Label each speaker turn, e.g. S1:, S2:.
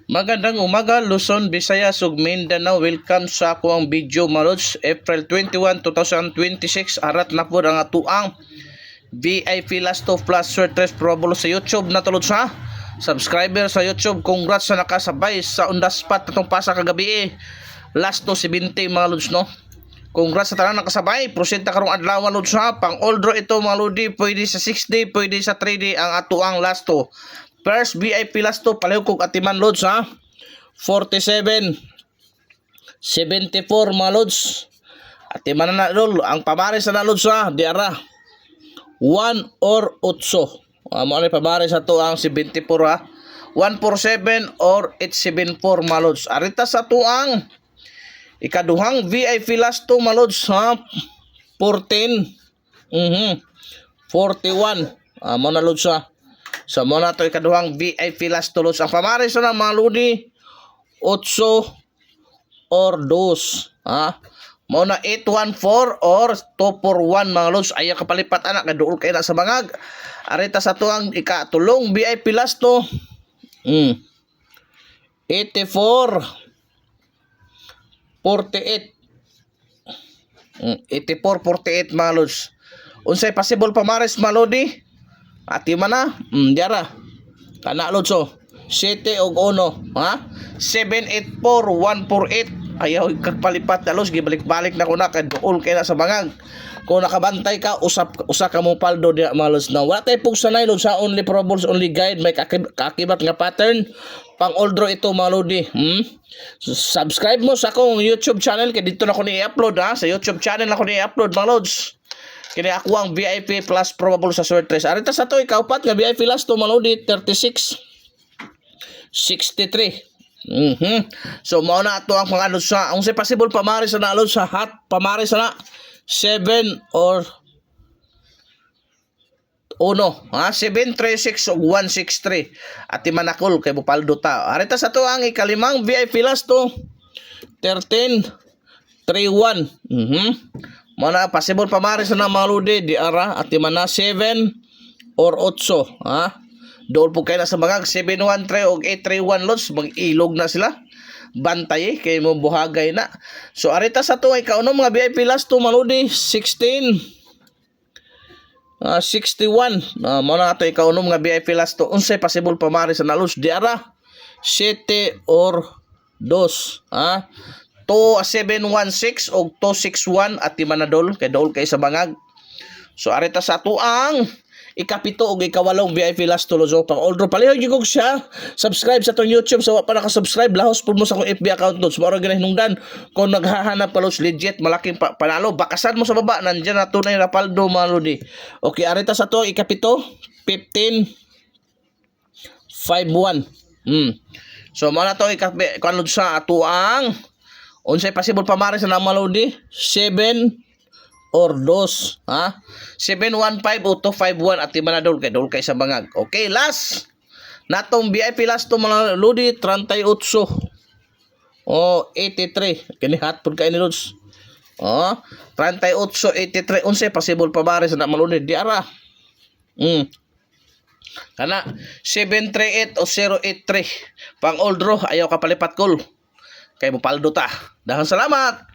S1: Magandang umaga, Luzon, Visayas ug Mindanao. Welcome sa akong video, Marods. April 21, 2026. Arat na po ang atuang VIP Last of Plus Sortres Probable sa YouTube na tulod sa subscriber sa YouTube. Congrats sa nakasabay sa on the spot natong pasa kagabi last to 70 mga Lods, no? Congrats sa tanan nakasabay. Proceed na karong adlaw mga Lods, ha. Pang all draw ito mga Lodi. Pwede sa 6D, pwede sa 3D ang atuang last to. First VIP last to palihog kog atiman Lods, ha. 47 74 mga Lods. Atiman na Lol. Ang pamares na Lods, ha. Diara 1 or 8. Mo ni pamares sa to ang 74, ha. 147 or 874 mga Lods. Arita sa to ang ikaduhang VIP last to mga Lods, ha. 14 41 mo na Lods, ha. So mo na to ikaduhang VIP last to Lods. Ang pamares na mga Lodi 8 or 2, ha. Mo na 814 or 241 mga Lods. Ayaw kapalipat anak kaduol kay na sa bangag. Arita sa to ang ikatulong VIP last to 84 48 84 48 mga Lods. Unsay possible pamares mga Lodi? Ati man na, diara. Kana Lods, 7 og 1, ha? 784 148. Ayaw kagpalipat na Lods, gibalik-balik na ko na kay duol kay na sa bangag. Kung nakabantay ka, usa ka mo paldo diya mga Lods. Na wala tay pug sanay Lods, sa only probables, only guide, may kakibat nga pattern. Pang all draw ito mga Lodi. Subscribe mo sa akong YouTube channel kay dito na ko ni-upload, ha. Sa YouTube channel na ko ni-upload mga Lods. Kini ako ang VIP plus probable sa Sortres. Arita sa to ikaupat nga VIP last to mga Lodi 36 63. So mao na ato ang mga Lods sa unsay possible pamares na Lods sa hot pamares na 7 or 1, ha. 736 ug 163 at manakol kay Bupaldo ta. Arita sa to ang ikalimang VIP last to 13 31. Mana possible pamares na mga Lodi di ara at mana 7 or 8, ha. Dool po kay na sa bangag 713 og 831 Lods, mag-ilog na sila. Bantay kay mo buhagay na. So arita sa to ay kauno mga VIP last to mga Lodi 16 61. Muna ato ikaw mga VIP last to unsay possible pamares na Lods di ara 7 or 2, ha. 2716 o 261 at manadol kay dool kay sa bangag. So arita sa ato ang ikapito og ikawalong VIP last to Lods. Pang all draw palihog gyud siya. Subscribe sa tong YouTube sa wa pa naka-subscribe, lahos pud mo sa akong FB account Lods. Mao ra ginahingdan kung naghahanap pa Lods legit malaking panalo. Bakasan mo sa baba nandiyan na tunay na paldo mga Lodi. Okay, arita sa to ikapito 15 51. So mao na to kan Lods sa ato ang unsay possible pamares na mga Lodi 7 or 2, ha. 715 o 251 at manadol kay dol kay sa bangag. Okay, last natong VIP last to mga Lodi 38 o 83 kini hot pud kay ni Lods. 38 83 unsay possible pamares na mga Lodi di ara kana 738 o 083 pang all draw. Ayaw ka palipat kol kay Bupaldo ta. Daghang salamat.